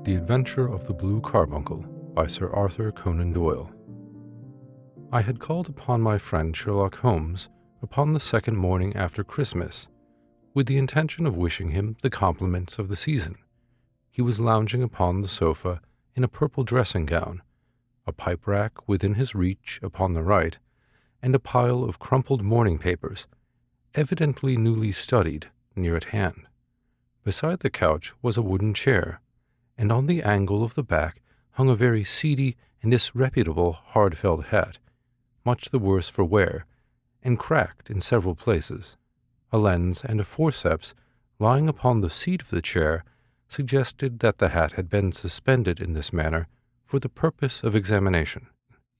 The Adventure of the Blue Carbuncle by Sir Arthur Conan Doyle. I had called upon my friend Sherlock Holmes upon the second morning after Christmas, with the intention of wishing him the compliments of the season. He was lounging upon the sofa in a purple dressing gown, a pipe rack within his reach upon the right, and a pile of crumpled morning papers, evidently newly studied, near at hand. Beside the couch was a wooden chair, and on the angle of the back hung a very seedy and disreputable hard felt hat, much the worse for wear, and cracked in several places. A lens and a forceps lying upon the seat of the chair suggested that the hat had been suspended in this manner for the purpose of examination.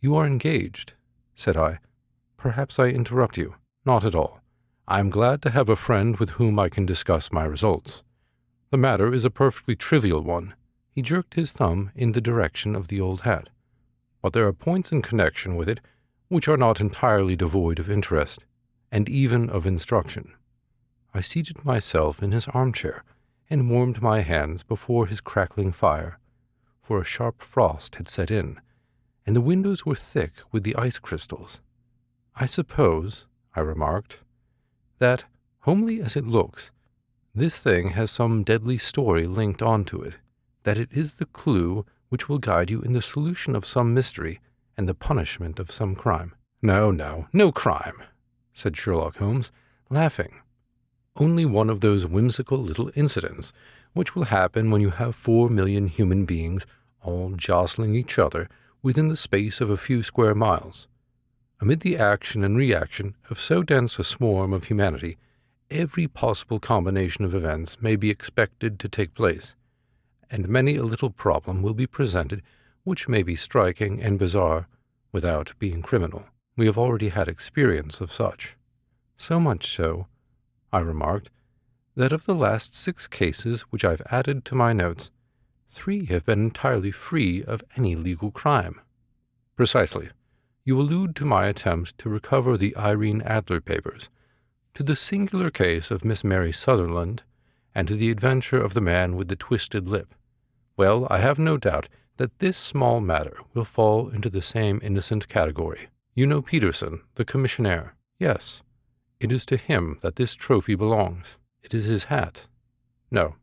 "You are engaged," said I. "Perhaps I interrupt you." "Not at all. I am glad to have a friend with whom I can discuss my results. The matter is a perfectly trivial one." He jerked his thumb in the direction of the old hat. "But there are points in connection with it which are not entirely devoid of interest, and even of instruction." I seated myself in his armchair and warmed my hands before his crackling fire, for a sharp frost had set in, and the windows were thick with the ice crystals. "I suppose," I remarked, "that, homely as it looks, this thing has some deadly story linked on to it, that it is the clue which will guide you in the solution of some mystery and the punishment of some crime." No crime," said Sherlock Holmes, laughing. "Only one of those whimsical little incidents which will happen when you have 4 million human beings all jostling each other within the space of a few square miles. Amid the action and reaction of so dense a swarm of humanity, every possible combination of events may be expected to take place, and many a little problem will be presented which may be striking and bizarre without being criminal. We have already had experience of such. So much so," I remarked, "that of the last 6 cases which I've added to my notes, 3 have been entirely free of any legal crime." "Precisely. You allude to my attempt to recover the Irene Adler papers, to the singular case of Miss Mary Sutherland, and to the adventure of the man with the twisted lip. Well, I have no doubt that this small matter will fall into the same innocent category. You know Peterson, the commissionaire?" "Yes. It is to him that this trophy belongs." "It is his hat." No.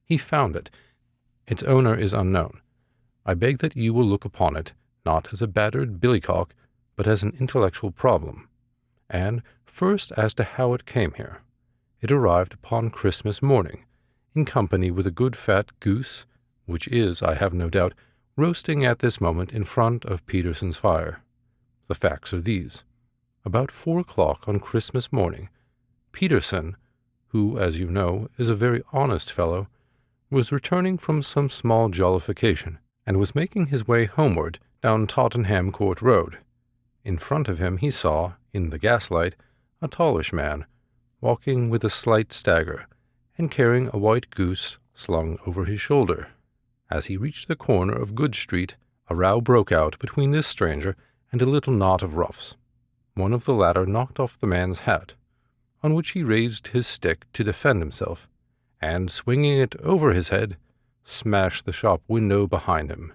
He found it. Its owner is unknown. I beg that you will look upon it, not as a battered billycock, but as an intellectual problem. And first as to how it came here. It arrived upon Christmas morning, in company with a good fat goose, which is, I have no doubt, roasting at this moment in front of Peterson's fire. The facts are these. About 4 o'clock on Christmas morning, Peterson, who, as you know, is a very honest fellow, was returning from some small jollification, and was making his way homeward down Tottenham Court Road. In front of him he saw, in the gaslight, a tallish man, walking with a slight stagger, and carrying a white goose slung over his shoulder. As he reached the corner of Good Street, a row broke out between this stranger and a little knot of roughs. One of the latter knocked off the man's hat, on which he raised his stick to defend himself, and, swinging it over his head, smashed the shop window behind him.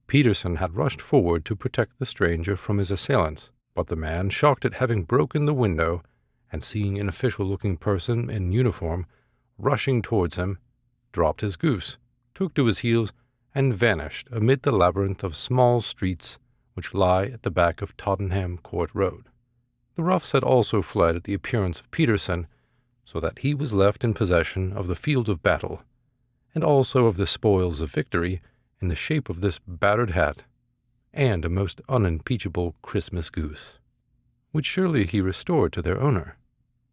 Peterson had rushed forward to protect the stranger from his assailants, but the man, shocked at having broken the window, and seeing an official-looking person in uniform rushing towards him, dropped his goose, took to his heels, and vanished amid the labyrinth of small streets which lie at the back of Tottenham Court Road. The roughs had also fled at the appearance of Peterson, so that he was left in possession of the field of battle, and also of the spoils of victory in the shape of this battered hat, and a most unimpeachable Christmas goose, which surely he restored to their owner.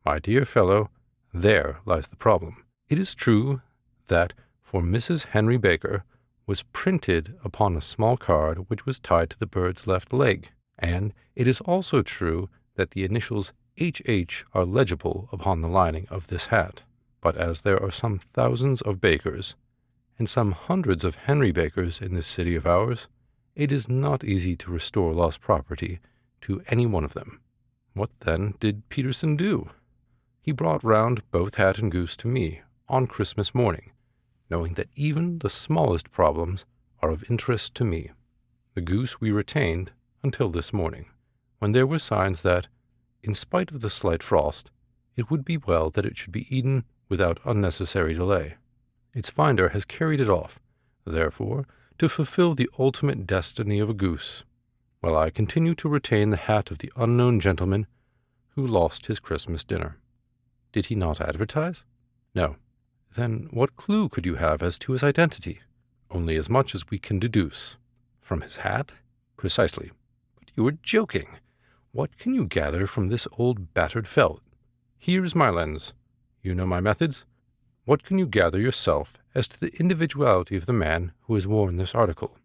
My dear fellow, there lies the problem. It is true that, for Mrs. Henry Baker, was printed upon a small card which was tied to the bird's left leg, and it is also true that the initials H.H. are legible upon the lining of this hat. But as there are some thousands of Bakers, and some hundreds of Henry Bakers in this city of ours, it is not easy to restore lost property to any one of them. What, then, did Peterson do? He brought round both hat and goose to me on Christmas morning, knowing that even the smallest problems are of interest to me. The goose we retained until this morning, when there were signs that, in spite of the slight frost, it would be well that it should be eaten without unnecessary delay. Its finder has carried it off, therefore, to fulfill the ultimate destiny of a goose, while I continue to retain the hat of the unknown gentleman who lost his Christmas dinner. Did he not advertise? No. Then what clue could you have as to his identity? Only as much as we can deduce. From his hat? Precisely. But you are joking. What can you gather from this old battered felt? Here is my lens. You know my methods. What can you gather yourself as to the individuality of the man who has worn this article?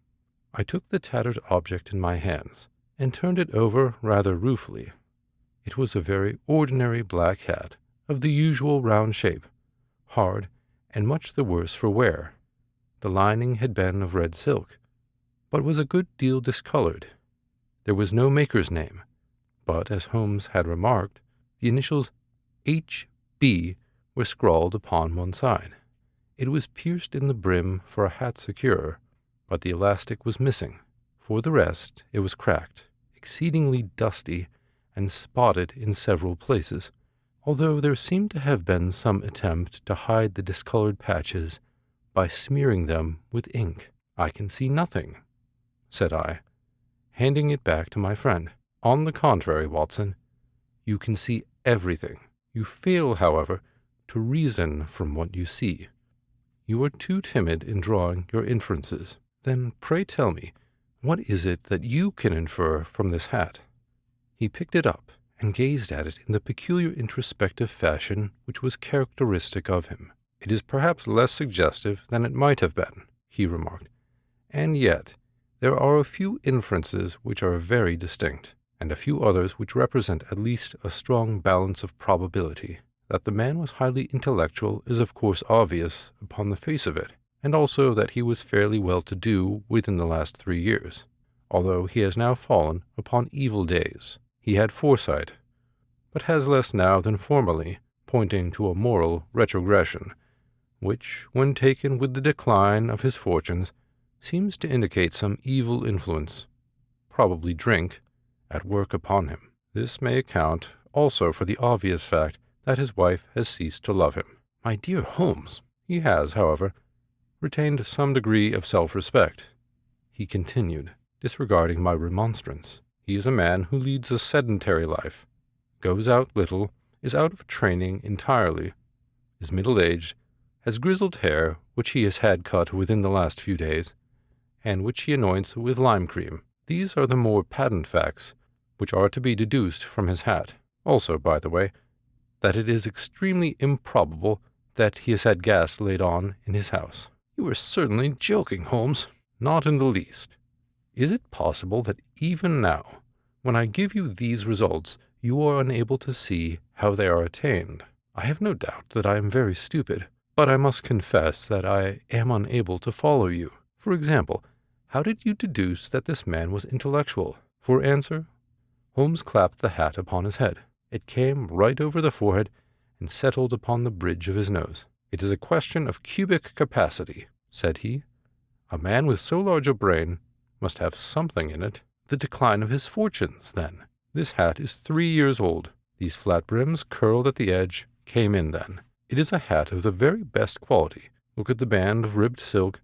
I took the tattered object in my hands and turned it over rather ruefully. It was a very ordinary black hat of the usual round shape, hard and much the worse for wear. The lining had been of red silk, but was a good deal discolored. There was no maker's name, but, as Holmes had remarked, the initials H.B. were scrawled upon one side. It was pierced in the brim for a hat securer, but the elastic was missing. For the rest, it was cracked, exceedingly dusty, and spotted in several places, although there seemed to have been some attempt to hide the discolored patches by smearing them with ink. I can see nothing, said I, handing it back to my friend. On the contrary, Watson, you can see everything. You fail, however, to reason from what you see. You are too timid in drawing your inferences. Then pray tell me, what is it that you can infer from this hat? He picked it up and gazed at it in the peculiar introspective fashion which was characteristic of him. It is perhaps less suggestive than it might have been, he remarked, and yet there are a few inferences which are very distinct, and a few others which represent at least a strong balance of probability. That the man was highly intellectual is of course obvious upon the face of it, and also that he was fairly well-to-do within the last 3 years, although he has now fallen upon evil days. He had foresight, but has less now than formerly, pointing to a moral retrogression, which, when taken with the decline of his fortunes, seems to indicate some evil influence, probably drink, at work upon him. This may account also for the obvious fact that his wife has ceased to love him. My dear Holmes, he has, however, retained some degree of self-respect, he continued, disregarding my remonstrance. He is a man who leads a sedentary life, goes out little, is out of training entirely, is middle-aged, has grizzled hair which he has had cut within the last few days, and which he anoints with lime cream. These are the more patent facts which are to be deduced from his hat. Also, by the way, that it is extremely improbable that he has had gas laid on in his house. You are certainly joking, Holmes. Not in the least. Is it possible that even now, when I give you these results, you are unable to see how they are attained? I have no doubt that I am very stupid, but I must confess that I am unable to follow you. For example, how did you deduce that this man was intellectual? For answer, Holmes clapped the hat upon his head. It came right over the forehead and settled upon the bridge of his nose. It is a question of cubic capacity, said he. A man with so large a brain must have something in it. The decline of his fortunes, then. This hat is 3 years old. These flat brims, curled at the edge, came in then. It is a hat of the very best quality. Look at the band of ribbed silk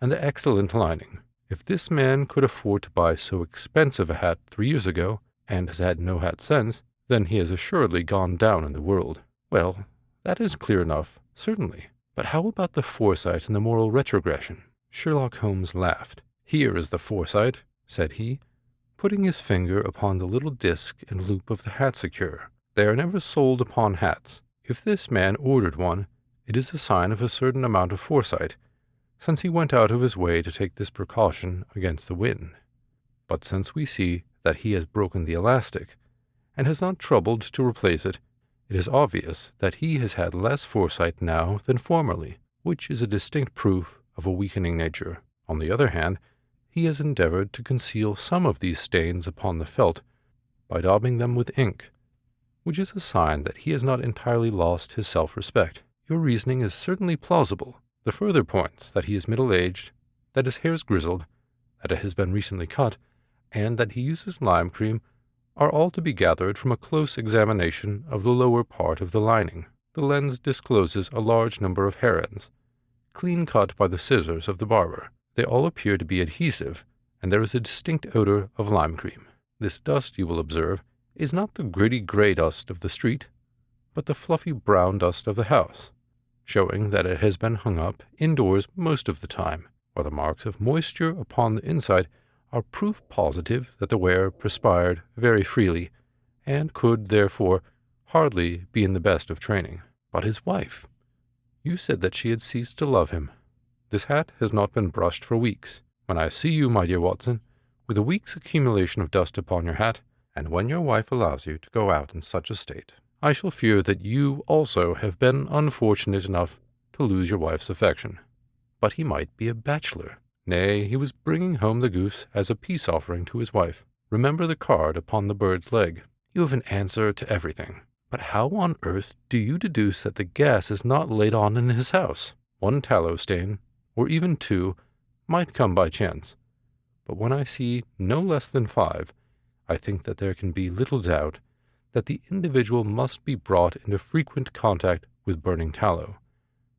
and the excellent lining. If this man could afford to buy so expensive a hat 3 years ago, and has had no hat since, then he has assuredly gone down in the world. Well, that is clear enough, certainly. But how about the foresight and the moral retrogression? Sherlock Holmes laughed. Here is the foresight, said he, putting his finger upon the little disc and loop of the hat securer. They are never sold upon hats. If this man ordered one, it is a sign of a certain amount of foresight, since he went out of his way to take this precaution against the wind. But since we see that he has broken the elastic, and has not troubled to replace it, it is obvious that he has had less foresight now than formerly, which is a distinct proof of a weakening nature. On the other hand, he has endeavored to conceal some of these stains upon the felt by daubing them with ink, which is a sign that he has not entirely lost his self-respect. Your reasoning is certainly plausible, The further points that he is middle-aged, that his hair is grizzled, that it has been recently cut, and that he uses lime cream are all to be gathered from a close examination of the lower part of the lining. The lens discloses a large number of hair ends, clean cut by the scissors of the barber. They all appear to be adhesive, and there is a distinct odor of lime cream. This dust, you will observe, is not the gritty gray dust of the street, but the fluffy brown dust of the house, showing that it has been hung up indoors most of the time, while the marks of moisture upon the inside are proof positive that the wearer perspired very freely, and could, therefore, hardly be in the best of training. But his wife, you said that she had ceased to love him. This hat has not been brushed for weeks. When I see you, my dear Watson, with a week's accumulation of dust upon your hat, and when your wife allows you to go out in such a state, I shall fear that you also have been unfortunate enough to lose your wife's affection. But he might be a bachelor. Nay, he was bringing home the goose as a peace offering to his wife. Remember the card upon the bird's leg. You have an answer to everything. But how on earth do you deduce that the gas is not laid on in his house? One tallow stain, or even two, might come by chance. But when I see no less than 5, I think that there can be little doubt that the individual must be brought into frequent contact with burning tallow,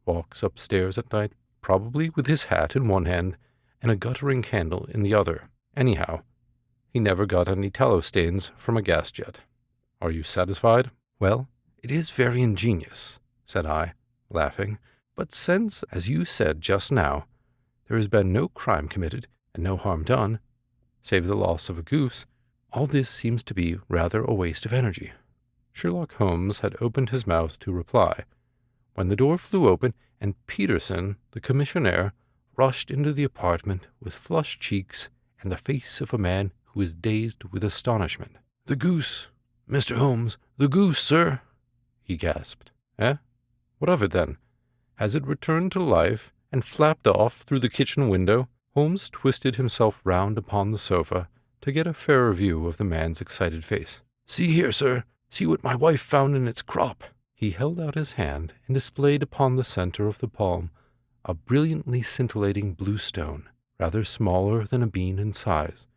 walks upstairs at night, probably with his hat in one hand and a guttering candle in the other. Anyhow, he never got any tallow stains from a gas jet. Are you satisfied? Well, it is very ingenious, said I, laughing, but since, as you said just now, there has been no crime committed and no harm done, save the loss of a goose, all this seems to be rather a waste of energy. Sherlock Holmes had opened his mouth to reply, when the door flew open and Peterson, the commissionaire, rushed into the apartment with flushed cheeks and the face of a man who is dazed with astonishment. "The goose, Mr. Holmes, the goose, sir," he gasped. "Eh? What of it, then? Has it returned to life and flapped off through the kitchen window?" Holmes twisted himself round upon the sofa to get a fairer view of the man's excited face. "See here, sir. See what my wife found in its crop." He held out his hand and displayed upon the center of the palm a brilliantly scintillating blue stone, rather smaller than a bean in size,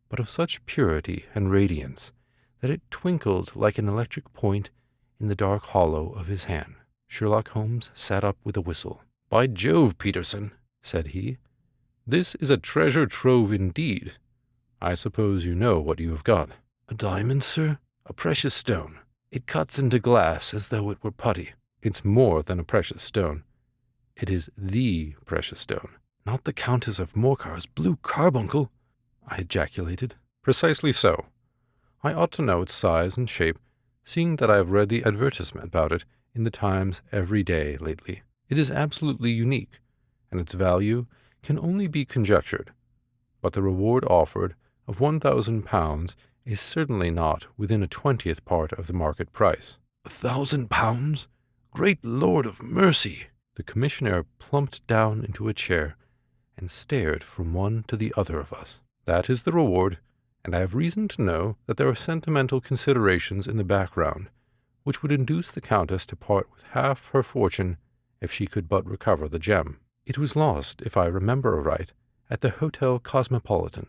but of such purity and radiance that it twinkled like an electric point in the dark hollow of his hand. Sherlock Holmes sat up with a whistle. "By Jove, Peterson," said he, "this is a treasure trove indeed. I suppose you know what you have got." "A diamond, sir? A precious stone. It cuts into glass as though it were putty." "It's more than a precious stone. It is the precious stone." "Not the Countess of Morcar's Blue Carbuncle?" I ejaculated. "Precisely so. I ought to know its size and shape, seeing that I have read the advertisement about it in the Times every day lately. It is absolutely unique, and its value can only be conjectured, but the reward offered of £1,000 is certainly not within a 20th part of the market price." £1,000? Great Lord of mercy! The commissionaire plumped down into a chair and stared from one to the other of us. "That is the reward, and I have reason to know that there are sentimental considerations in the background which would induce the Countess to part with half her fortune if she could but recover the gem." "It was lost, if I remember aright, at the Hotel Cosmopolitan,"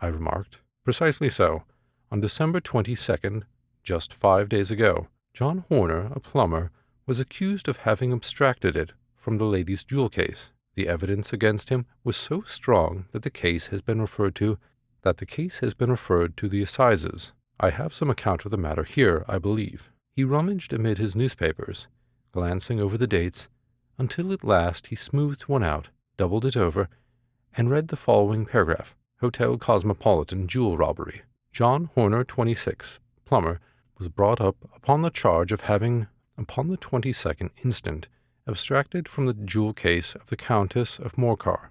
I remarked. "Precisely so. On December 22nd, just 5 days ago, John Horner, a plumber, was accused of having abstracted it from the lady's jewel case. The evidence against him was so strong that the case has been referred to the assizes. I have some account of the matter here, I believe." He rummaged amid his newspapers, glancing over the dates, until at last he smoothed one out, doubled it over, and read the following paragraph: "Hotel Cosmopolitan jewel robbery. John Horner, 26, plumber, was brought up upon the charge of having, upon the 22nd instant, abstracted from the jewel case of the Countess of Morcar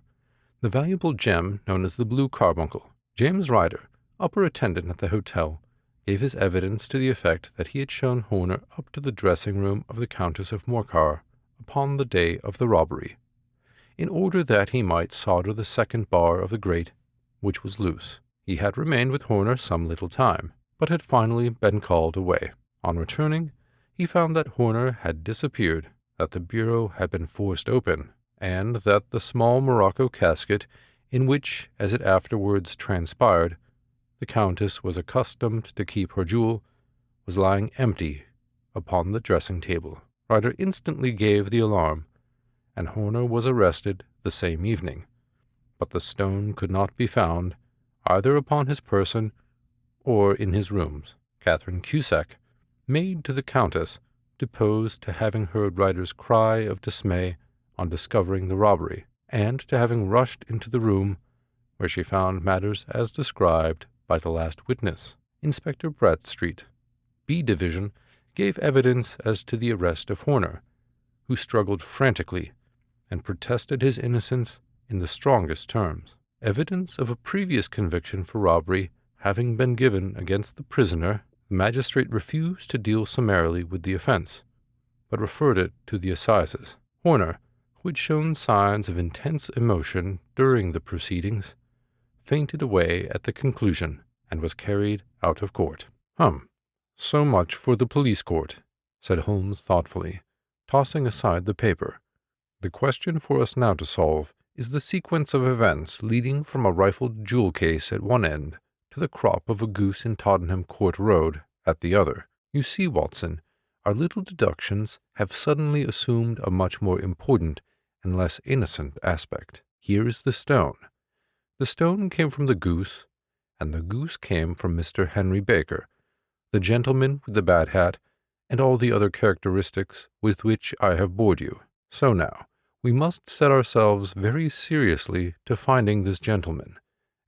the valuable gem known as the Blue Carbuncle. James Ryder, upper attendant at the hotel, gave his evidence to the effect that he had shown Horner up to the dressing-room of the Countess of Morcar upon the day of the robbery, in order that he might solder the second bar of the grate, which was loose. He had remained with Horner some little time, but had finally been called away. On returning, he found that Horner had disappeared, that the bureau had been forced open, and that the small morocco casket, in which, as it afterwards transpired, the Countess was accustomed to keep her jewel, was lying empty upon the dressing-table. Ryder instantly gave the alarm, and Horner was arrested the same evening, but the stone could not be found either upon his person or in his rooms. Catherine Cusack, maid to the Countess, deposed to having heard Ryder's cry of dismay on discovering the robbery, and to having rushed into the room where she found matters as described by the last witness. Inspector Bradstreet, B Division, gave evidence as to the arrest of Horner, who struggled frantically and protested his innocence in the strongest terms. Evidence of a previous conviction for robbery having been given against the prisoner, the magistrate refused to deal summarily with the offense, but referred it to the assizes. Horner, who had shown signs of intense emotion during the proceedings, fainted away at the conclusion and was carried out of court. So much for the police court," said Holmes thoughtfully, tossing aside the paper. "The question for us now to solve is the sequence of events leading from a rifled jewel case at one end to the crop of a goose in Tottenham Court Road at the other. You see, Watson, our little deductions have suddenly assumed a much more important and less innocent aspect. Here is the stone. The stone came from the goose, and the goose came from Mr. Henry Baker, the gentleman with the bad hat, and all the other characteristics with which I have bored you. So now, we must set ourselves very seriously to finding this gentleman,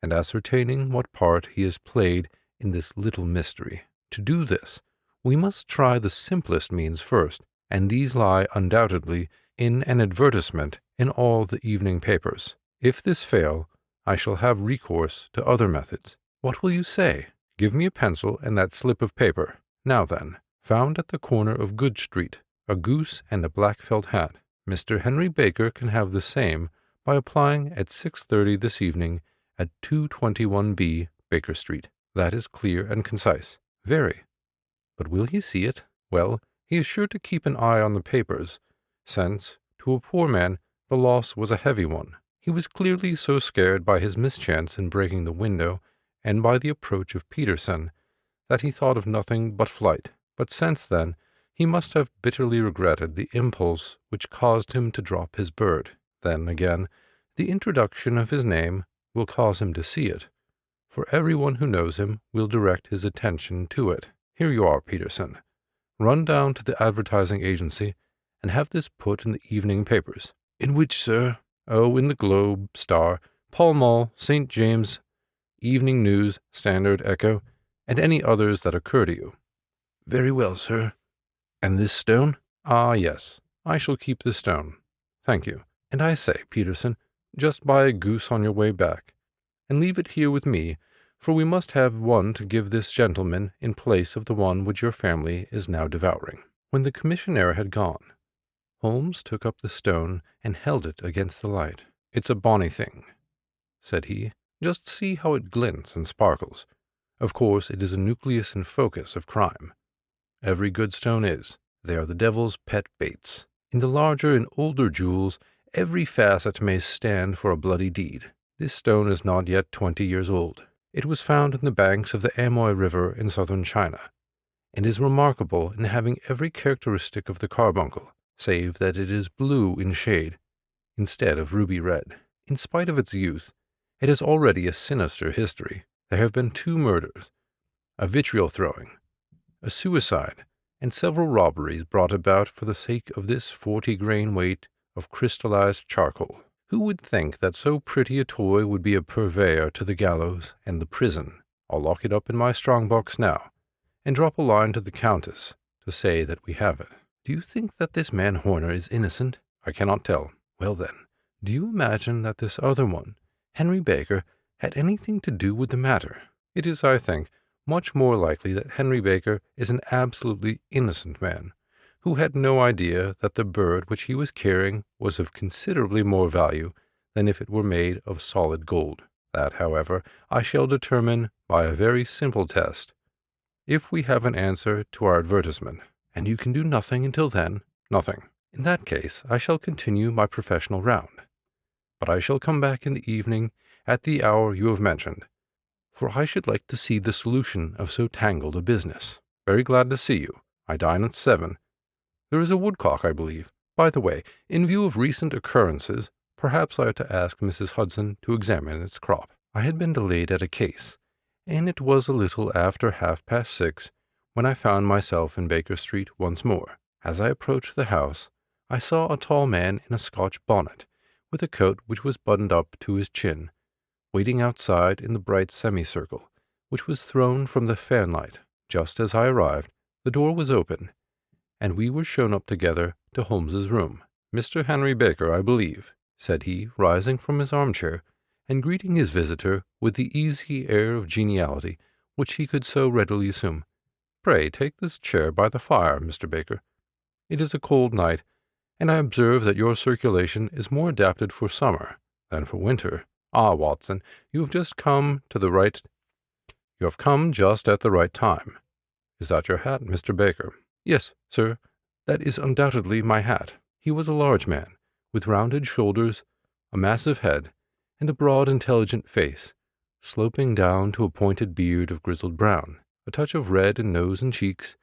and ascertaining what part he has played in this little mystery. To do this, we must try the simplest means first, and these lie undoubtedly in an advertisement in all the evening papers. If this fail, I shall have recourse to other methods. What will you say? Give me a pencil and that slip of paper. Now then, found at the corner of Good Street, a goose and a black felt hat. Mr. Henry Baker can have the same by applying at 6:30 this evening at 221B Baker Street. That is clear and concise. Very. But will he see it? Well, he is sure to keep an eye on the papers, since, to a poor man, the loss was a heavy one. He was clearly so scared by his mischance in breaking the window, and by the approach of Peterson, that he thought of nothing but flight. But since then, he must have bitterly regretted the impulse which caused him to drop his bird. Then, again, the introduction of his name will cause him to see it, for everyone who knows him will direct his attention to it. Here you are, Peterson. Run down to the advertising agency, and have this put in the evening papers. In which, sir? Oh, in the Globe, Star, Pall Mall, St. James, Evening News, Standard, Echo, and any others that occur to you. Very well, sir. And this stone? Ah, yes. I shall keep the stone. Thank you. And I say, Peterson, just buy a goose on your way back, and leave it here with me, for we must have one to give this gentleman in place of the one which your family is now devouring." When the commissionaire had gone, Holmes took up the stone and held it against the light. "It's a bonny thing," said he. "Just see how it glints and sparkles. Of course, it is a nucleus and focus of crime. Every good stone is. They are the devil's pet baits. In the larger and older jewels, every facet may stand for a bloody deed. This stone is not yet 20 years old. It was found in the banks of the Amoy River in southern China, and is remarkable in having every characteristic of the carbuncle, save that it is blue in shade, instead of ruby red. In spite of its youth, it has already a sinister history. There have been 2 murders, a vitriol throwing, a suicide, and several robberies brought about for the sake of this 40-grain weight of crystallized charcoal. Who would think that so pretty a toy would be a purveyor to the gallows and the prison? I'll lock it up in my strong-box now, and drop a line to the Countess to say that we have it. Do you think that this man Horner is innocent? I cannot tell. Well then, do you imagine that this other one, Henry Baker, had anything to do with the matter? It is, I think, much more likely that Henry Baker is an absolutely innocent man, who had no idea that the bird which he was carrying was of considerably more value than if it were made of solid gold. That, however, I shall determine by a very simple test, if we have an answer to our advertisement. And you can do nothing until then? Nothing. In that case, I shall continue my professional round, but I shall come back in the evening at the hour you have mentioned, for I should like to see the solution of so tangled a business. Very glad to see you. I dine at 7. There is a woodcock, I believe. By the way, in view of recent occurrences, perhaps I ought to ask Mrs. Hudson to examine its crop. I had been delayed at a case, and it was a little after 6:30 when I found myself in Baker Street once more. As I approached the house, I saw a tall man in a Scotch bonnet, with a coat which was buttoned up to his chin, waiting outside in the bright semicircle, which was thrown from the fanlight. Just as I arrived, the door was opened, and we were shown up together to Holmes's room. "Mr. Henry Baker, I believe," said he, rising from his armchair, and greeting his visitor with the easy air of geniality which he could so readily assume. "Pray take this chair by the fire, Mr. Baker. It is a cold night, and I observe that your circulation is more adapted for summer than for winter. Ah, Watson, you have come just at the right time. Is that your hat, Mr. Baker?" "Yes, sir, that is undoubtedly my hat." He was a large man, with rounded shoulders, a massive head, and a broad, intelligent face, sloping down to a pointed beard of grizzled brown. A touch of red in nose and cheeks,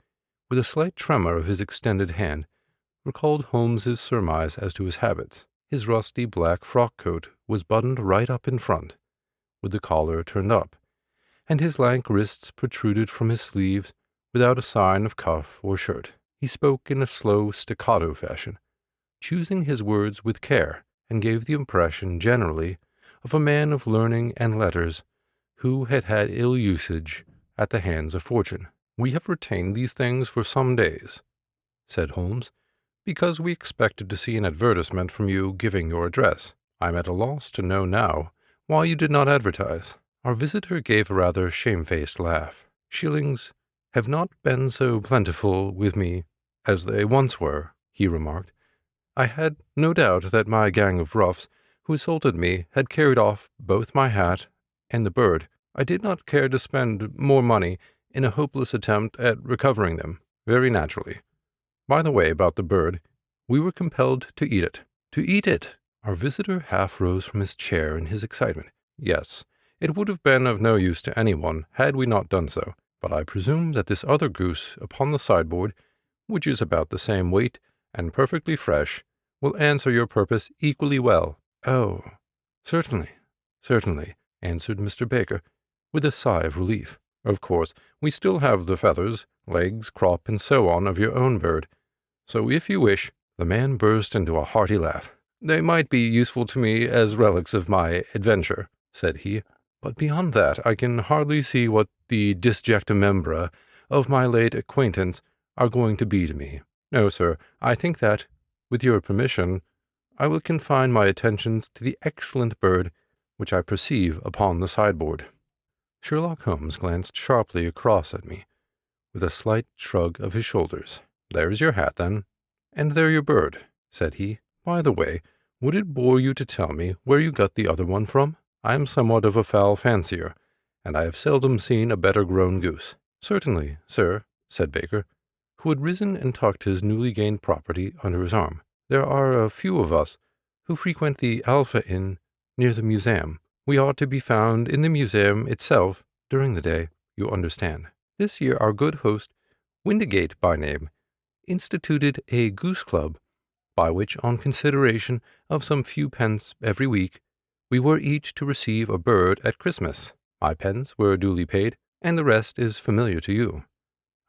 with a slight tremor of his extended hand, recalled Holmes's surmise as to his habits. His rusty black frock-coat was buttoned right up in front, with the collar turned up, and his lank wrists protruded from his sleeves without a sign of cuff or shirt. He spoke in a slow staccato fashion, choosing his words with care, and gave the impression generally of a man of learning and letters who had had ill usage at the hands of fortune. "We have retained these things for some days," said Holmes, "because we expected to see an advertisement from you giving your address. I am at a loss to know now why you did not advertise." Our visitor gave a rather shamefaced laugh. "Shillings have not been so plentiful with me as they once were," he remarked. "I had no doubt that my gang of roughs who assaulted me had carried off both my hat and the bird. I did not care to spend more money in a hopeless attempt at recovering them, very naturally. By the way, about the bird, we were compelled to eat it." "To eat it!" Our visitor half rose from his chair in his excitement. "Yes, it would have been of no use to anyone had we not done so, but I presume that this other goose upon the sideboard, which is about the same weight and perfectly fresh, will answer your purpose equally well." "Oh, certainly, certainly," answered Mr. Baker, with a sigh of relief. "Of course, we still have the feathers, legs, crop, and so on of your own bird, so if you wish—" The man burst into a hearty laugh. "They might be useful to me as relics of my adventure," said he, "but beyond that I can hardly see what the disjecta membra of my late acquaintance are going to be to me. No, sir, I think that, with your permission, I will confine my attentions to the excellent bird which I perceive upon the sideboard." Sherlock Holmes glanced sharply across at me, with a slight shrug of his shoulders. "There's your hat, then, and there your bird," said he. "By the way, would it bore you to tell me where you got the other one from? I am somewhat of a fowl fancier, and I have seldom seen a better-grown goose." "Certainly, sir," said Baker, who had risen and tucked his newly gained property under his arm. "There are a few of us who frequent the Alpha Inn near the museum. We are to be found in the museum itself during the day, you understand. This year our good host, Windigate by name, instituted a goose club, by which, on consideration of some few pence every week, we were each to receive a bird at Christmas. My pence were duly paid, and the rest is familiar to you.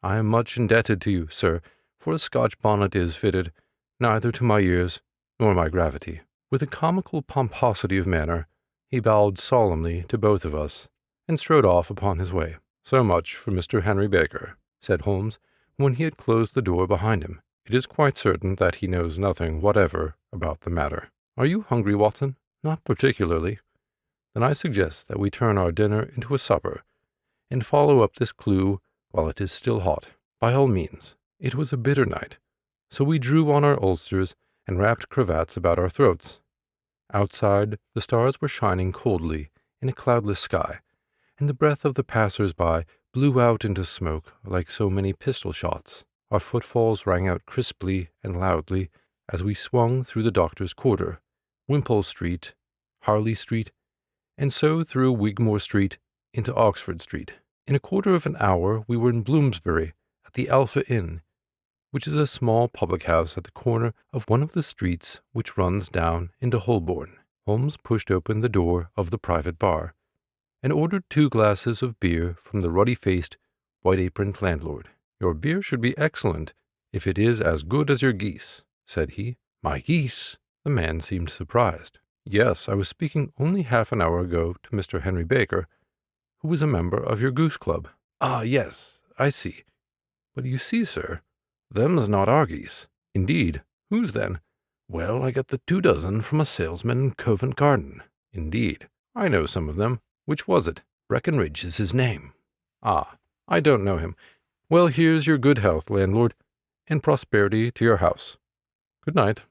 I am much indebted to you, sir, for a Scotch bonnet is fitted neither to my years nor my gravity." With a comical pomposity of manner, he bowed solemnly to both of us, and strode off upon his way. "So much for Mr. Henry Baker," said Holmes, when he had closed the door behind him. "It is quite certain that he knows nothing whatever about the matter. Are you hungry, Watson?" "Not particularly." "Then I suggest that we turn our dinner into a supper, and follow up this clue while it is still hot." "By all means." It was a bitter night, so we drew on our ulsters and wrapped cravats about our throats. Outside, the stars were shining coldly in a cloudless sky, and the breath of the passers-by blew out into smoke like so many pistol shots. Our footfalls rang out crisply and loudly as we swung through the Doctor's Quarter, Wimpole Street, Harley Street, and so through Wigmore Street into Oxford Street. In a quarter of an hour we were in Bloomsbury at the Alpha Inn, which is a small public house at the corner of one of the streets which runs down into Holborn. Holmes pushed open the door of the private bar, and ordered 2 glasses of beer from the ruddy-faced, white-aproned landlord. "Your beer should be excellent, if it is as good as your geese," said he. "My geese?" The man seemed surprised. "Yes, I was speaking only half an hour ago to Mr. Henry Baker, who was a member of your goose club." "Ah, yes, I see. But you see, sir, them's not our geese." "Indeed? Whose then?" "Well, I got the 2 dozen from a salesman in Covent Garden." "Indeed? I know some of them. Which was it?" "Breckenridge is his name." "Ah, I don't know him. Well, here's your good health, landlord, and prosperity to your house. Good night.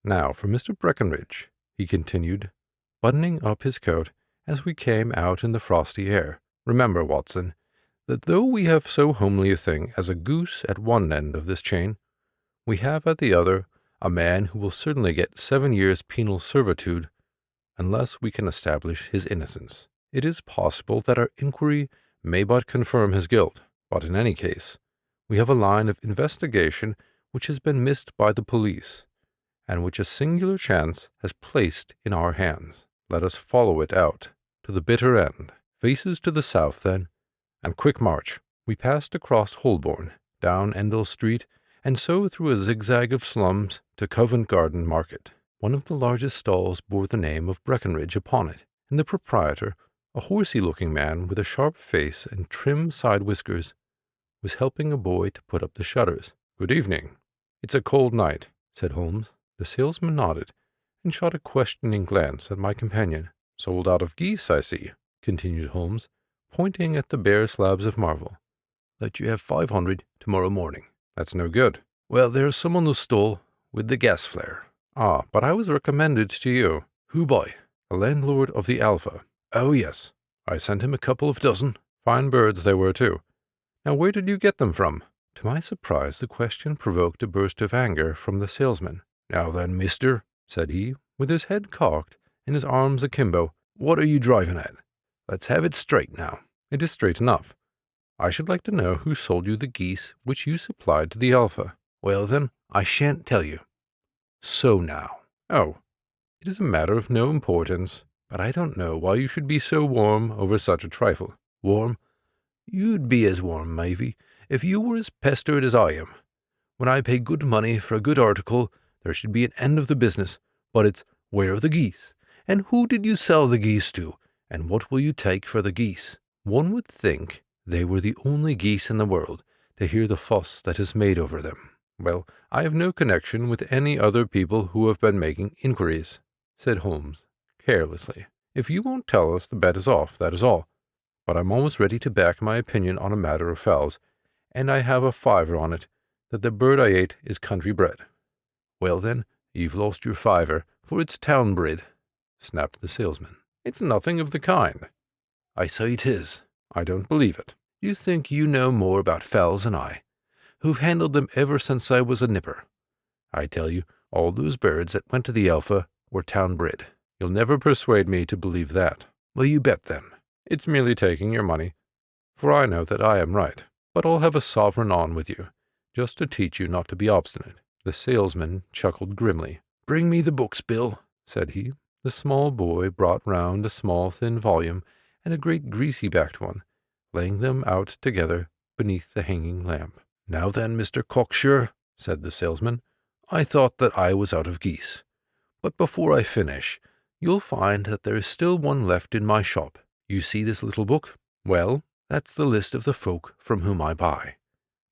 Now for Mr. Breckenridge," he continued, buttoning up his coat as we came out in the frosty air. "Remember, Watson, that though we have so homely a thing as a goose at one end of this chain, we have at the other a man who will certainly get 7 years' penal servitude unless we can establish his innocence. It is possible that our inquiry may but confirm his guilt, but in any case, we have a line of investigation which has been missed by the police, and which a singular chance has placed in our hands. Let us follow it out to the bitter end. Faces to the south, then, and quick march." We passed across Holborn, down Endell Street, and so through a zigzag of slums to Covent Garden Market. One of the largest stalls bore the name of Breckenridge upon it, and the proprietor, a horsey-looking man with a sharp face and trim side whiskers, was helping a boy to put up the shutters. "Good evening. It's a cold night," said Holmes. The salesman nodded, and shot a questioning glance at my companion. "Sold out of geese, I see," continued Holmes, pointing at the bare slabs of marble. "Let you have 500 tomorrow morning." "That's no good." "Well, there's someone who stole with the gas flare." "Ah, but I was recommended to you." "Who by?" "The landlord of the Alpha." "Oh, yes. I sent him a couple of dozen." "Fine birds they were, too. Now where did you get them from?" To my surprise, the question provoked a burst of anger from the salesman. "Now then, mister," said he, with his head cocked and his arms akimbo, "what are you driving at? Let's have it straight now." "It is straight enough. I should like to know who sold you the geese which you supplied to the Alpha." "Well, then, I shan't tell you. So now." "Oh, it is a matter of no importance, but I don't know why you should be so warm over such a trifle." "Warm? You'd be as warm, maybe, if you were as pestered as I am. When I pay good money for a good article, there should be an end of the business, but it's, where are the geese? And who did you sell the geese to? And what will you take for the geese?" One would think they were the only geese in the world, to hear the fuss that is made over them. "Well, I have no connection with any other people who have been making inquiries," said Holmes, carelessly. "If you won't tell us, the bet is off, that is all. But I'm almost ready to back my opinion on a matter of fowls, and I have a fiver on it that the bird I ate is country bred." "Well, then, you've lost your fiver, for it's town bred," snapped the salesman. "It's nothing of the kind." "I say it is." "I don't believe it." "You think you know more about fowls than I, who've handled them ever since I was a nipper. I tell you, all those birds that went to the Alpha were town bred." "You'll never persuade me to believe that." "Well, you bet, then." "It's merely taking your money, for I know that I am right. But I'll have a sovereign on with you, just to teach you not to be obstinate." The salesman chuckled grimly. "Bring me the books, Bill," said he. The small boy brought round a small thin volume and a great greasy-backed one, laying them out together beneath the hanging lamp. "Now then, Mr. Cocksure," said the salesman, "I thought that I was out of geese. But before I finish, you'll find that there is still one left in my shop. You see this little book? Well, that's the list of the folk from whom I buy.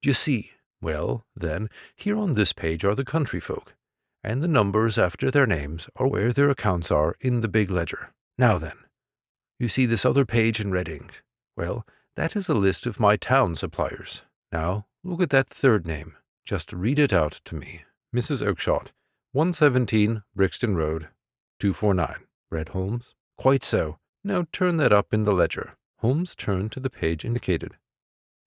D'ye see? Well, then, here on this page are the country folk, and the numbers after their names are where their accounts are in the big ledger. Now then, you see this other page in red ink? Well, that is a list of my town suppliers. Now, look at that third name. Just read it out to me." "Mrs. Oakshott, 117 Brixton Road, 249, read Holmes. "Quite so. Now turn that up in the ledger." Holmes turned to the page indicated.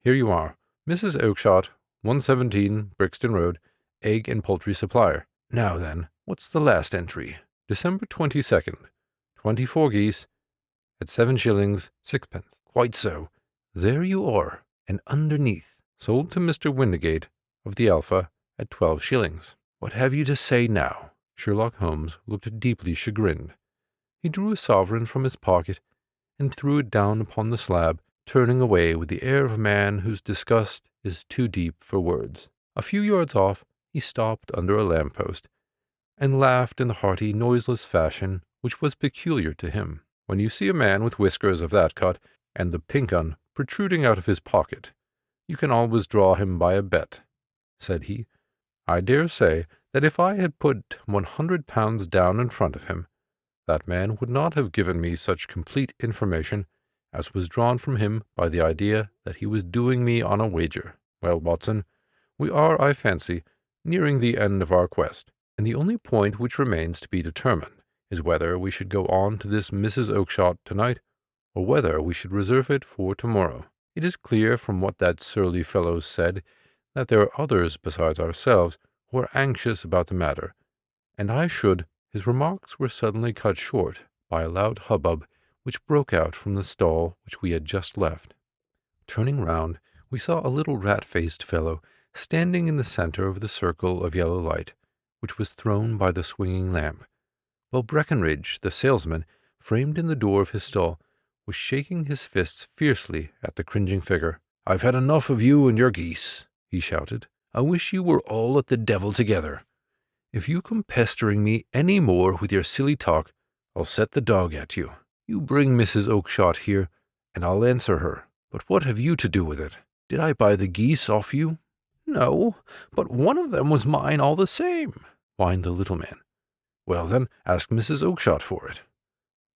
"Here you are. Mrs. Oakshott, 117 Brixton Road, egg and poultry supplier." Now then, what's the last entry? December 22nd, 24 geese, at 7 shillings, 6 pence. Quite so. There you are, and underneath, Sold to Mr. Windigate of the Alpha at 12 shillings. what have you to say now? Sherlock Holmes looked deeply chagrined. He drew a sovereign from his pocket and threw it down upon the slab, turning away with the air of a man whose disgust is too deep for words. A few yards off, he stopped under a lamp-post and laughed in the hearty, noiseless fashion which was peculiar to him. When you see a man with whiskers of that cut and the pink un protruding out of his pocket, you can always draw him by a bet, said he. I dare say that if I had put £100 down in front of him, that man would not have given me such complete information as was drawn from him by the idea that he was doing me on a wager. Well, Watson, we are, I fancy, nearing the end of our quest, and the only point which remains to be determined is whether we should go on to this Mrs. Oakshott tonight, or whether we should reserve it for tomorrow. It is clear from what that surly fellow said that there are others besides ourselves who are anxious about the matter, and I should— His remarks were suddenly cut short by a loud hubbub which broke out from the stall which we had just left. Turning round, we saw a little rat-faced fellow standing in the centre of the circle of yellow light, which was thrown by the swinging lamp, while Breckenridge, the salesman, framed in the door of his stall, was shaking his fists fiercely at the cringing figure. I've had enough of you and your geese, he shouted. I wish you were all at the devil together. If you come pestering me any more with your silly talk, I'll set the dog at you. You bring Mrs. Oakshott here, and I'll answer her. But what have you to do with it? Did I buy the geese off you? No, but one of them was mine all the same, whined the little man. Well, then, ask Mrs. Oakshott for it.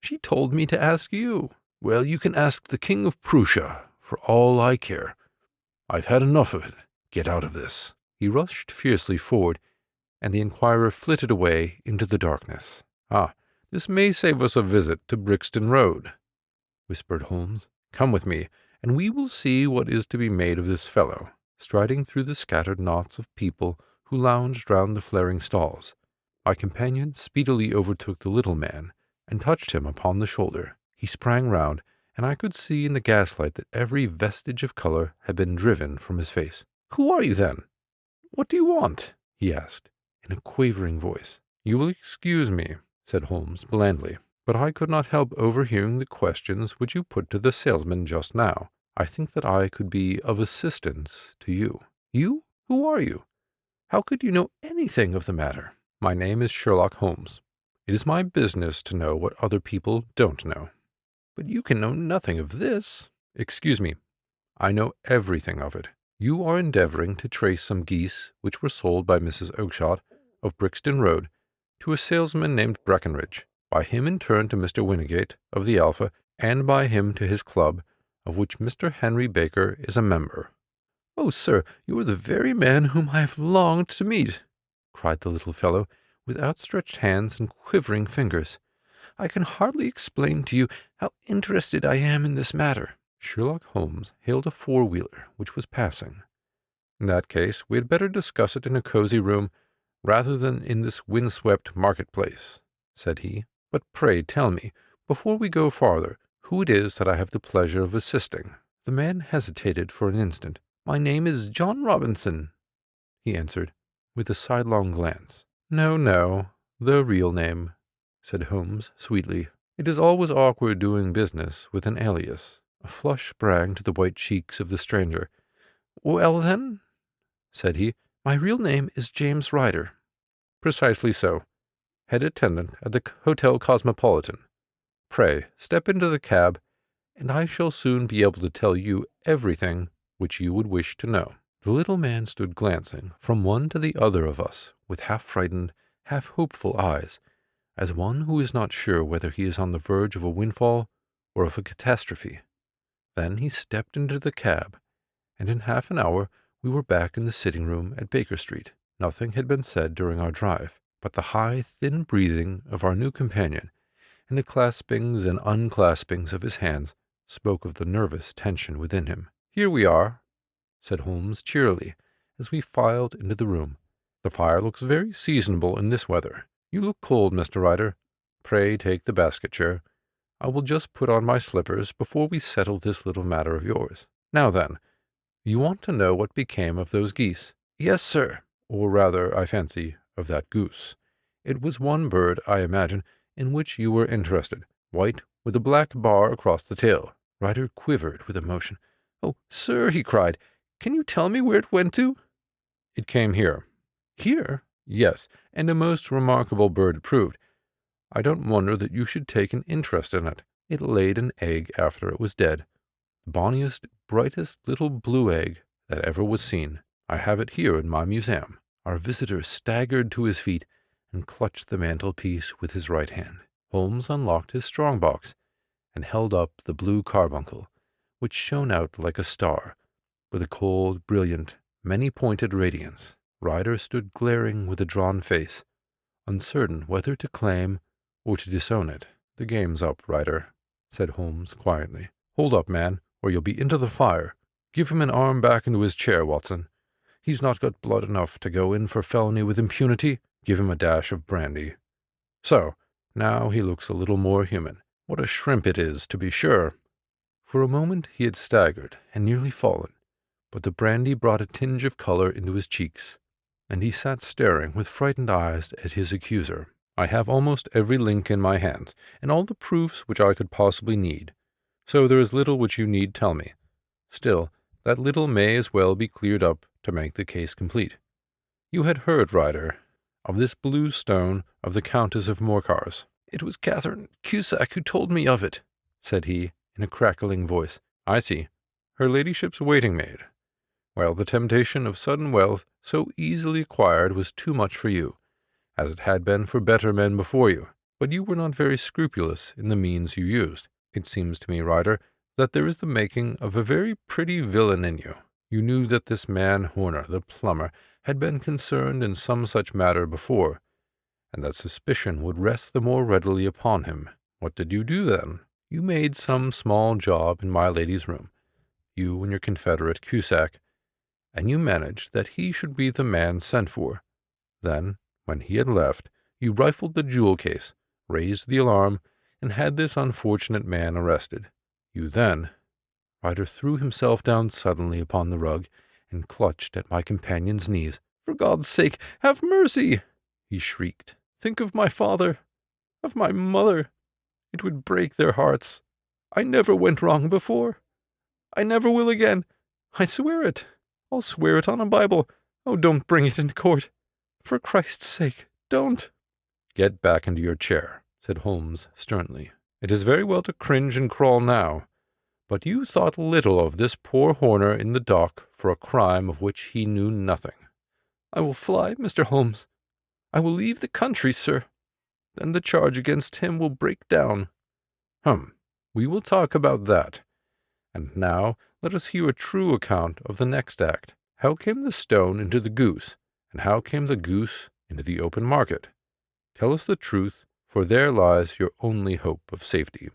She told me to ask you. Well, you can ask the King of Prussia, for all I care. I've had enough of it. Get out of this. He rushed fiercely forward, and the inquirer flitted away into the darkness. Ah, this may save us a visit to Brixton Road, whispered Holmes. Come with me, and we will see what is to be made of this fellow. Striding through the scattered knots of people who lounged round the flaring stalls, my companion speedily overtook the little man and touched him upon the shoulder. He sprang round, and I could see in the gaslight that every vestige of color had been driven from his face. Who are you, then? What do you want? He asked, in a quavering voice. You will excuse me, said Holmes blandly, but I could not help overhearing the questions which you put to the salesman just now. I think that I could be of assistance to you. You? Who are you? How could you know anything of the matter? My name is Sherlock Holmes. It is my business to know what other people don't know. But you can know nothing of this. Excuse me. I know everything of it. You are endeavoring to trace some geese which were sold by Mrs. Oakshott of Brixton Road to a salesman named Breckenridge, by him in turn to Mr. Windigate of the Alpha, and by him to his club, of which Mr. Henry Baker is a member. Oh, sir, you are the very man whom I have longed to meet, cried the little fellow, with outstretched hands and quivering fingers. I can hardly explain to you how interested I am in this matter. Sherlock Holmes hailed a four-wheeler which was passing. In that case, we had better discuss it in a cozy room rather than in this wind-swept marketplace, said he. But pray tell me, before we go farther, who it is that I have the pleasure of assisting. The man hesitated for an instant. My name is John Robinson, he answered, with a sidelong glance. No, the real name, said Holmes sweetly. It is always awkward doing business with an alias. A flush sprang to the white cheeks of the stranger. Well, then, said he, my real name is James Ryder. Precisely so. Head attendant at the Hotel Cosmopolitan. Pray, step into the cab, and I shall soon be able to tell you everything which you would wish to know. The little man stood glancing from one to the other of us with half-frightened, half-hopeful eyes, as one who is not sure whether he is on the verge of a windfall or of a catastrophe. Then he stepped into the cab, and in half an hour we were back in the sitting-room at Baker Street. Nothing had been said during our drive, but the high, thin breathing of our new companion and the claspings and unclaspings of his hands spoke of the nervous tension within him. Here we are, said Holmes cheerily, as we filed into the room. The fire looks very seasonable in this weather. You look cold, Mr. Ryder. Pray take the basket chair. I will just put on my slippers before we settle this little matter of yours. Now then, you want to know what became of those geese? Yes, sir. Or rather, I fancy, of that goose. It was one bird, I imagine, in which you were interested, white, with a black bar across the tail. Ryder quivered with emotion. "Oh, sir," he cried, "can you tell me where it went to?" It came here. Here? Yes, and a most remarkable bird it proved. I don't wonder that you should take an interest in it. It laid an egg after it was dead. The bonniest, brightest little blue egg that ever was seen. I have it here in my museum. Our visitor staggered to his feet and clutched the mantelpiece with his right hand. Holmes unlocked his strong box and held up the Blue Carbuncle, which shone out like a star, with a cold, brilliant, many-pointed radiance. Ryder stood glaring with a drawn face, uncertain whether to claim or to disown it. "The game's up, Ryder," said Holmes quietly. "Hold up, man, or you'll be into the fire. Give him an arm back into his chair, Watson. He's not got blood enough to go in for felony with impunity. Give him a dash of brandy. So, now he looks a little more human. What a shrimp it is, to be sure." For a moment he had staggered and nearly fallen, but the brandy brought a tinge of color into his cheeks, and he sat staring with frightened eyes at his accuser. "I have almost every link in my hands, and all the proofs which I could possibly need, so there is little which you need tell me. Still, that little may as well be cleared up to make the case complete. You had heard, Ryder, of this blue stone of the Countess of Morcar's." "It was Catherine Cusack who told me of it," said he, in a crackling voice. "I see. Her ladyship's waiting-maid. Well, the temptation of sudden wealth so easily acquired was too much for you, as it had been for better men before you, but you were not very scrupulous in the means you used. It seems to me, Ryder, that there is the making of a very pretty villain in you. You knew that this man Horner, the plumber, had been concerned in some such matter before, and that suspicion would rest the more readily upon him. What did you do then? You made some small job in my lady's room, you and your confederate Cusack, and you managed that he should be the man sent for. Then, when he had left, you rifled the jewel case, raised the alarm, and had this unfortunate man arrested. You then—" Ryder threw himself down suddenly upon the rug and clutched at my companion's knees. "For God's sake, have mercy!" he shrieked. "Think of my father, of my mother. It would break their hearts. I never went wrong before. I never will again. I swear it. I'll swear it on a Bible. Oh, don't bring it into court. For Christ's sake, don't." "Get back into your chair," said Holmes sternly. "It is very well to cringe and crawl now, but you thought little of this poor Horner in the dock for a crime of which he knew nothing." "I will fly, Mr. Holmes. I will leave the country, sir. Then the charge against him will break down." We will talk about that. And now let us hear a true account of the next act. How came the stone into the goose, and how came the goose into the open market? Tell us the truth, for there lies your only hope of safety."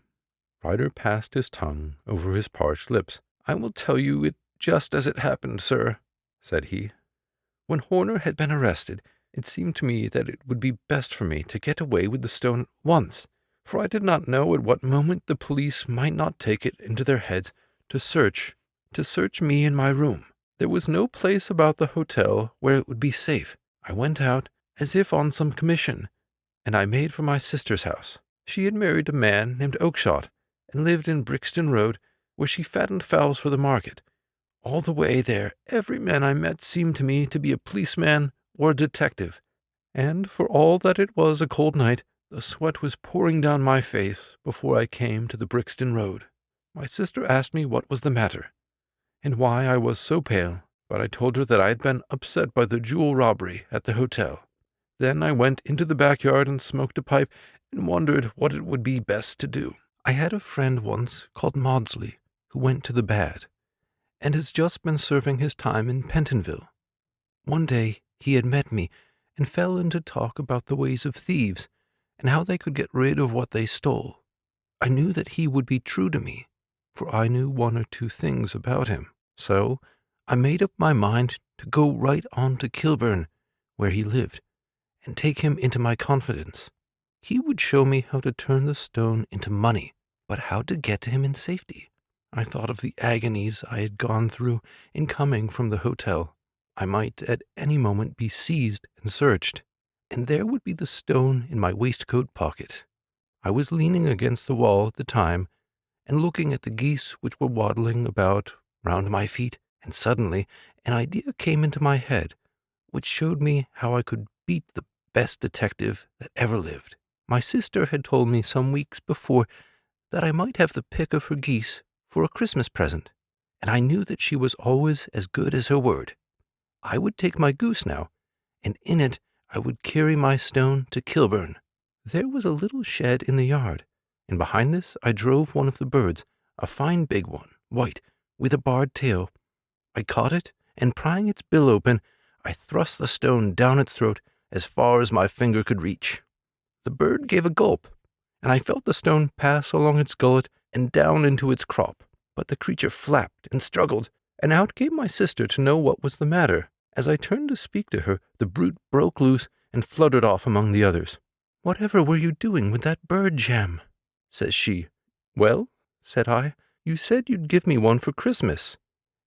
Ryder passed his tongue over his parched lips. "I will tell you it just as it happened, sir," said he. "When Horner had been arrested, it seemed to me that it would be best for me to get away with the stone at once, for I did not know at what moment the police might not take it into their heads to search me in my room. There was no place about the hotel where it would be safe. I went out as if on some commission, and I made for my sister's house. She had married a man named Oakshott, and lived in Brixton Road, where she fattened fowls for the market. All the way there, every man I met seemed to me to be a policeman or a detective, and for all that it was a cold night, the sweat was pouring down my face before I came to the Brixton Road. My sister asked me what was the matter, and why I was so pale, but I told her that I had been upset by the jewel robbery at the hotel. Then I went into the backyard and smoked a pipe and wondered what it would be best to do. I had a friend once called Maudsley who went to the bad, and has just been serving his time in Pentonville. One day he had met me and fell into talk about the ways of thieves and how they could get rid of what they stole. I knew that he would be true to me, for I knew one or two things about him. So I made up my mind to go right on to Kilburn, where he lived and take him into my confidence. He would show me how to turn the stone into money, but how to get to him in safety. I thought of the agonies I had gone through in coming from the hotel. I might at any moment be seized and searched, and there would be the stone in my waistcoat pocket. I was leaning against the wall at the time and looking at the geese which were waddling about round my feet, and suddenly an idea came into my head which showed me how I could beat the best detective that ever lived. My sister had told me some weeks before that I might have the pick of her geese for a Christmas present, and I knew that she was always as good as her word. I would take my goose now, and in it I would carry my stone to Kilburn. There was a little shed in the yard, and behind this I drove one of the birds, a fine big one, white, with a barred tail. I caught it, and prying its bill open, I thrust the stone down its throat as far as my finger could reach. The bird gave a gulp, and I felt the stone pass along its gullet and down into its crop. But the creature flapped and struggled, and out came my sister to know what was the matter. As I turned to speak to her, the brute broke loose and fluttered off among the others. "Whatever were you doing with that bird, Jem?" says she. "Well," said I, "you said you'd give me one for Christmas,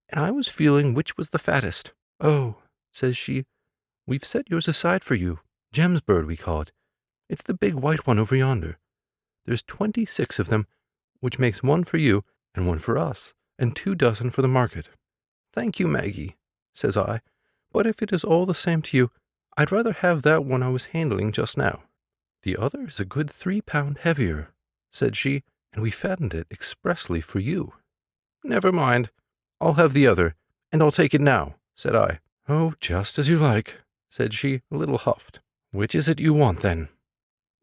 and I was feeling which was the fattest." "Oh," says she, "we've set yours aside for you. Jem's bird, we call it. It's the big white one over yonder. There's 26 of them, which makes one for you and one for us, and 2 dozen for the market." "Thank you, Maggie," says I, "but if it is all the same to you, I'd rather have that one I was handling just now." "The other is a good 3 pound heavier," said she, "and we fattened it expressly for you." "Never mind. I'll have the other, and I'll take it now," said I. "Oh, just as you like," said she, a little huffed. "Which is it you want, then?"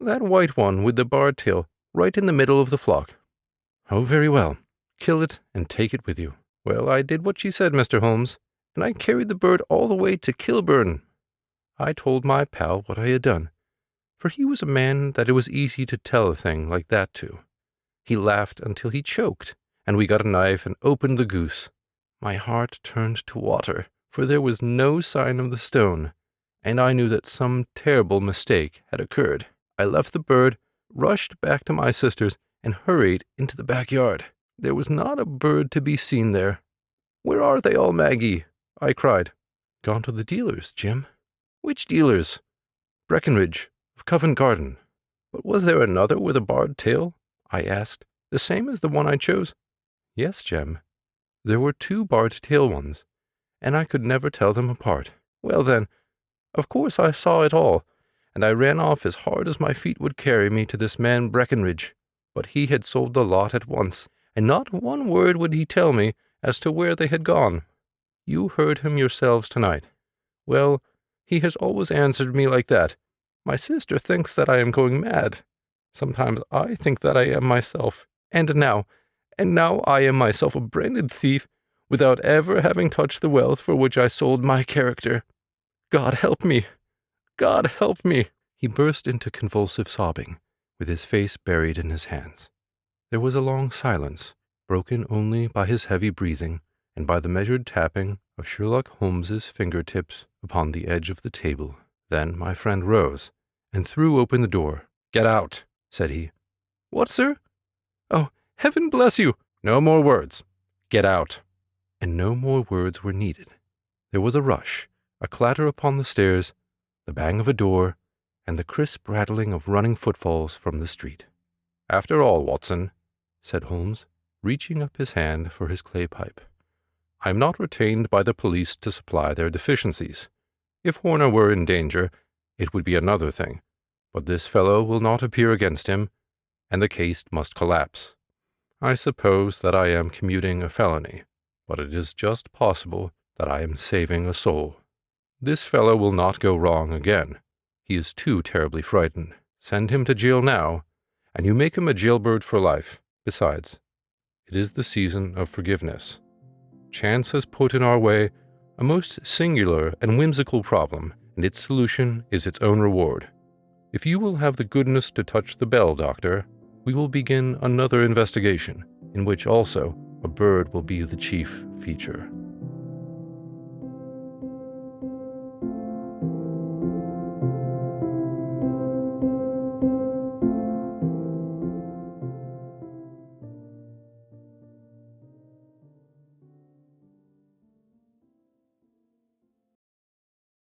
"That white one with the barred tail, right in the middle of the flock." "Oh, very well. Kill it and take it with you." Well, I did what she said, Mr. Holmes, and I carried the bird all the way to Kilburn. I told my pal what I had done, for he was a man that it was easy to tell a thing like that to. He laughed until he choked, and we got a knife and opened the goose. My heart turned to water, for there was no sign of the stone, and I knew that some terrible mistake had occurred. I left the bird, rushed back to my sister's, and hurried into the backyard. There was not a bird to be seen there. "Where are they all, Maggie?" I cried. "Gone to the dealers, Jim." "Which dealers?" "Breckenridge, of Covent Garden." "But was there another with a barred tail?" I asked. "The same as the one I chose?" "Yes, Jem. There were 2 barred tail ones, and I could never tell them apart." "Well then, of course I saw it all, and I ran off as hard as my feet would carry me to this man Breckenridge. But he had sold the lot at once, and not one word would he tell me as to where they had gone. You heard him yourselves tonight. Well, he has always answered me like that. My sister thinks that I am going mad. Sometimes I think that I am myself. And now I am myself a branded thief, without ever having touched the wealth for which I sold my character. God help me! God help me!" He burst into convulsive sobbing, with his face buried in his hands. There was a long silence, broken only by his heavy breathing and by the measured tapping of Sherlock Holmes's fingertips upon the edge of the table. Then my friend rose and threw open the door. "Get out," said he. "What, sir? Oh, heaven bless you!" "No more words. Get out." And no more words were needed. There was a rush, a clatter upon the stairs, the bang of a door, and the crisp rattling of running footfalls from the street. "After all, Watson," said Holmes, reaching up his hand for his clay pipe, "I am not retained by the police to supply their deficiencies. If Horner were in danger, it would be another thing, but this fellow will not appear against him, and the case must collapse. I suppose that I am commuting a felony, but it is just possible that I am saving a soul. This fellow will not go wrong again. He is too terribly frightened. Send him to jail now, and you make him a jailbird for life. Besides, it is the season of forgiveness. Chance has put in our way a most singular and whimsical problem, and its solution is its own reward. If you will have the goodness to touch the bell, Doctor, we will begin another investigation, in which also a bird will be the chief feature."